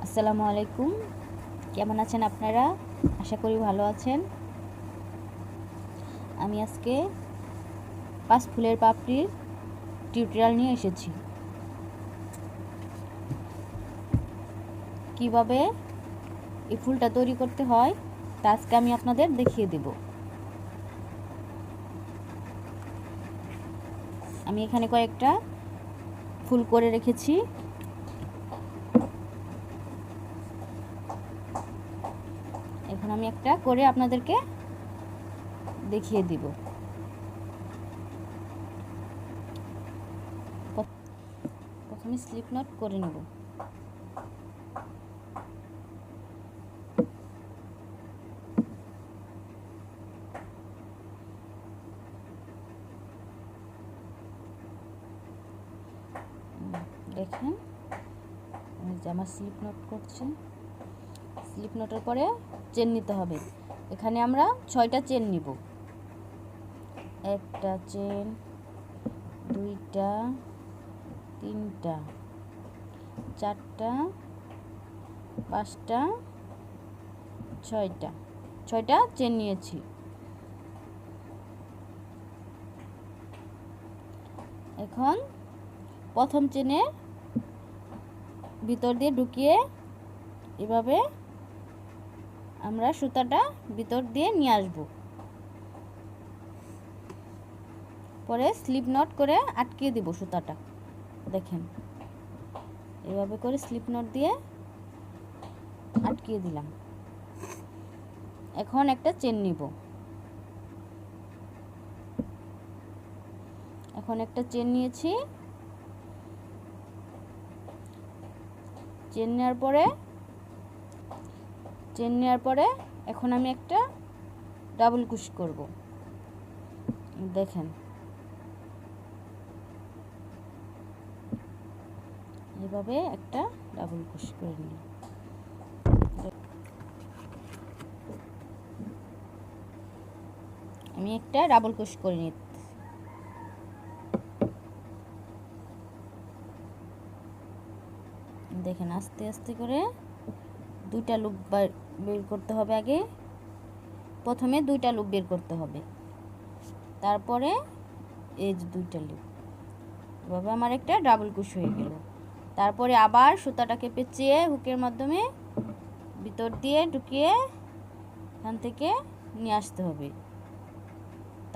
আসসালামু আলাইকুম। কেমন আছেন আপনারা? আশা করি ভালো আছেন। আমি আজকে 5 ফুলের পাপড়ির টিউটোরিয়াল নিয়ে এসেছি। কিভাবে এই ফুলটা তৈরি করতে হয় তা আজকে আমি আপনাদের দেখিয়ে দেব। আমি এখানে কয়েকটা ফুল করে রেখেছি। এখন আমি একটা করে আপনাদেরকে দেখিয়ে দিব। প্রথমে স্লিপ নট করে নেব। দেখেন আমার স্লিপ নট করছে। স্লিপ নটের পরে চেন নিতে হবে। এখানে আমরা 6টা চেন নিব। একটা চেন, 2টা, 3টা, 4টা, 5টা, 6টা চেন নিয়েছি। এখন প্রথম চেনে ভিতর দিয়ে ঢুকিয়ে এভাবে আমরা সুতাটা ভিতর দিয়ে নিয়ে আসব। পরে স্লিপ নট করে আটকিয়ে দিব সুতাটা। দেখেন এভাবে করে স্লিপ নট দিয়ে আটকিয়ে দিলাম। এখন একটা চেন নিব। এখন একটা চেন নিয়েছি। চেন নেওয়ার পরে এখন আমি একটা ডাবল কুশি করব। দেখেন এভাবে একটা ডাবল কুশি করে নিই। আমি একটা ডাবল কুশি করে নিই। দেখেন আস্তে আস্তে করে 2টা লুপ বের করতে হবে। আগে প্রথমে 2টা লুপ বের করতে হবে, তারপরে এই যে 2টা লুপ। এভাবে আমার একটা ডাবল কুশি হয়ে গেল। তারপরে আবার সুতাটাকে পেঁচিয়ে হুকের মাধ্যমে ভিতর দিয়ে ঢুকিয়ে এখান থেকে নিয়ে আসতে হবে।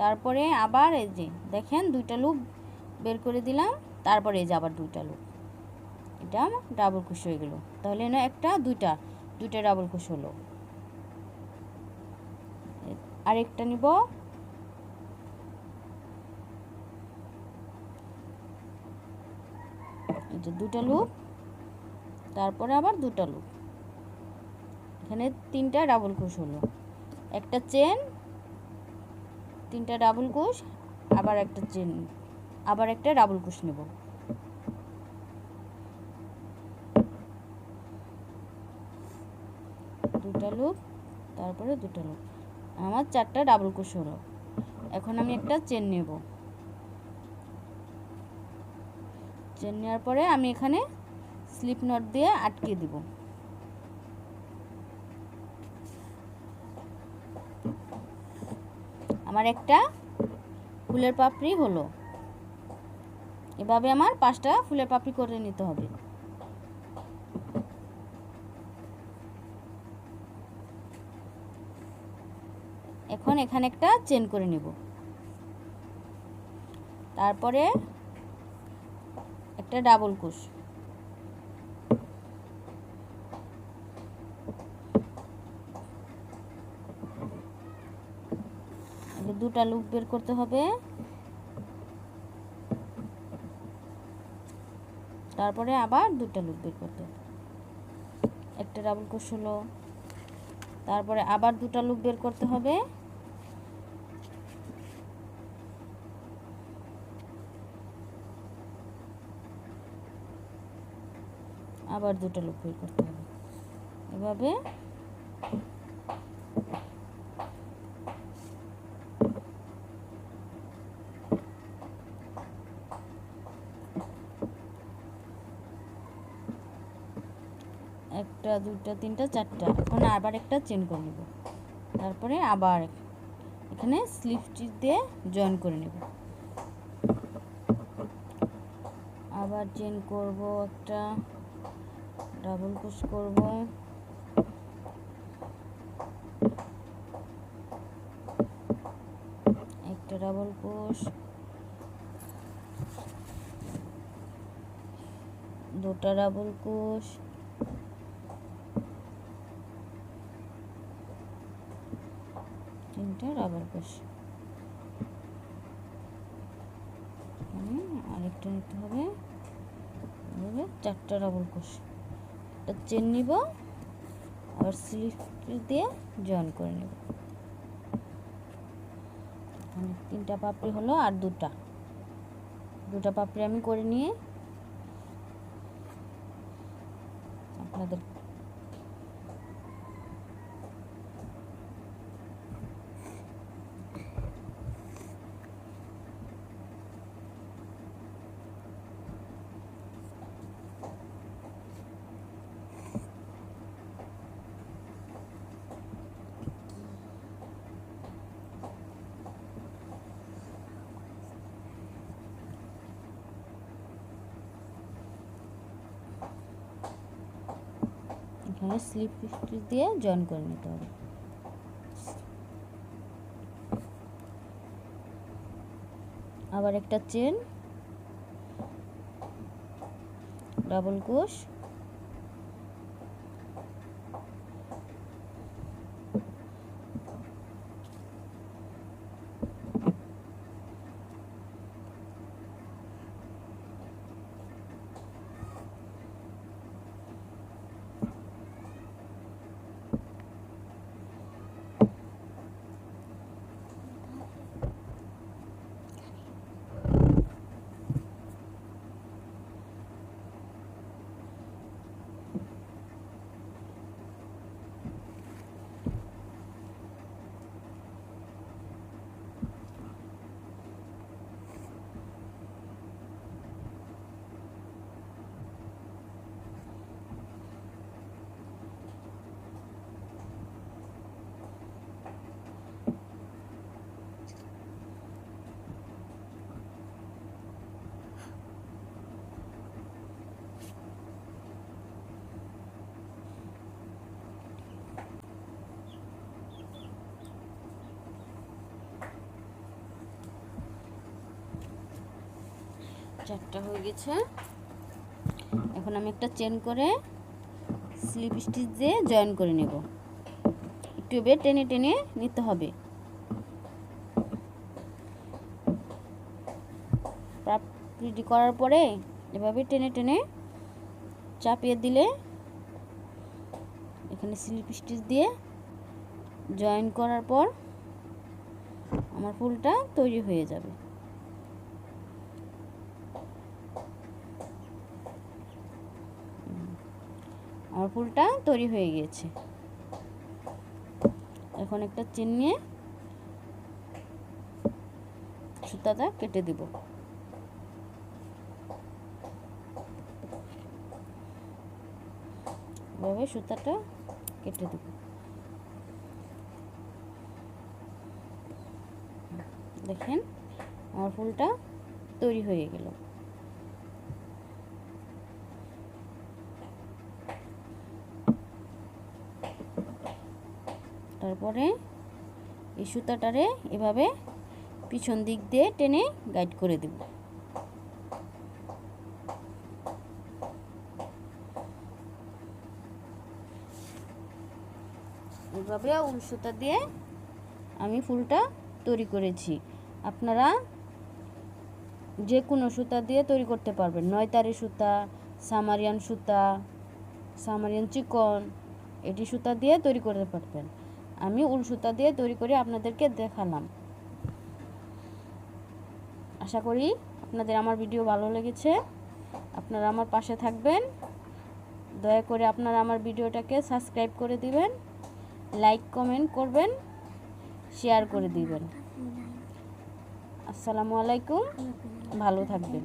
তারপরে আবার এই যে দেখেন 2টা লুপ বের করে দিলাম। তারপরে এই যে আবার 2টা লুপ। এটা ডাবল কুশি হয়ে গেল। তাহলে না একটা দুইটা ডাবল কুশি হলো। আরেকটা নিব। এই যে 2টা লুপ, তারপরে আবার 2টা লুপ। এখানে 3টা ডাবল কুশি হলো। একটা চেন, 3টা ডাবল কুশ, আবার একটা চেন, আবার একটা ডাবল কুশ নেব। দুটা লুপ, তারপরে 2টা লুপ। আমার 4টা ডাবল কুশ হলো। এখন আমি একটা চেন নেব। চেন নেওয়ার পরে আমি এখানে স্লিপ নট দিয়ে আটকে দিব। আমার একটা ফুলের পাপড়ি হলো। এভাবে আমার 5টা ফুলের পাপড়ি করে নিতে হবে। এখন এখানে একটা চেন করে নেব। তারপরে একটা ডাবল কুশ, দুটা লুপ বের করতে হবে। তারপরে আবার 2টা লুপ বের করতে হবে। একটা ডাবল কুশ হলো। তারপরে আবার 2টা লুপ বের করতে হবে। আবার 2টা লুপ বের করতে হবে। এভাবে একটা দুইটা তিনটা চারটা। এখন আবার একটা চেন করে নেব, তারপরে আবার এখানে স্লিপ স্টিচ দিয়ে জয়েন করে নেব। আবার চেন করব, একটা ডাবল ক্রোশ করব, একটা ডাবল ক্রোশ, দুটা ডাবল ক্রোশ, তিনটা ডাবল ক্রোশ, আরেকটা নিতে হবে, চারটা ডাবল ক্রোশ। একটা চেন নিব, আবার স্লিপ দিয়ে জয়েন করে নেব। তিনটা পাপড়ি হলো, আর দুটা পাপড়ি আমি করে নিয়ে আপনাদের এখানে স্লিপ স্টিচ দিয়ে জয়েন করে নিতে হবে। আবার একটা চেন, ডাবল ক্রোশ, চারটা হয়ে গেছে। এখন আমি একটা চেন করে স্লিপ স্টিচ দিয়ে জয়েন করে নেব। একটু এবার টেনে টেনে নিতে হবে। পাপড়ি করার পরে এভাবে টেনে টেনে চাপিয়ে দিলে এখানে স্লিপ স্টিচ দিয়ে জয়েন করার পর আমার ফুলটা তৈরি হয়ে যাবে। আমার ফুলটা তৈরি হয়ে গিয়েছে। এখন একটা চেন নিয়ে সুতাটা কেটে দেব। এভাবে সুতাটা কেটে দেব। দেখেন আমার ফুলটা তৈরি হয়ে গেল। তারপরে এই সুতাটারে এভাবে পিছন দিক দিয়ে টেনে গাইড করে দেব। এভাবে উল সুতা দিয়ে আমি ফুলটা তৈরি করেছি। আপনারা যে কোনো সুতা দিয়ে তৈরি করতে পারবেন। 9 তারি সুতা, সামারিয়ান সুতা, সামারিয়ান চিকন, এটি সুতা দিয়ে তৈরি করতে পারবেন। আমি উল সুতা দিয়ে তৈরি করে আপনাদেরকে দেখালাম। আশা করি আপনাদের আমার ভিডিও ভালো লেগেছে। আপনারা আমার পাশে থাকবেন। দয়া করে আপনারা আমার ভিডিওটাকে সাবস্ক্রাইব করে দিবেন, লাইক কমেন্ট করবেন, শেয়ার করে দিবেন। আসসালামু আলাইকুম, ভালো থাকবেন।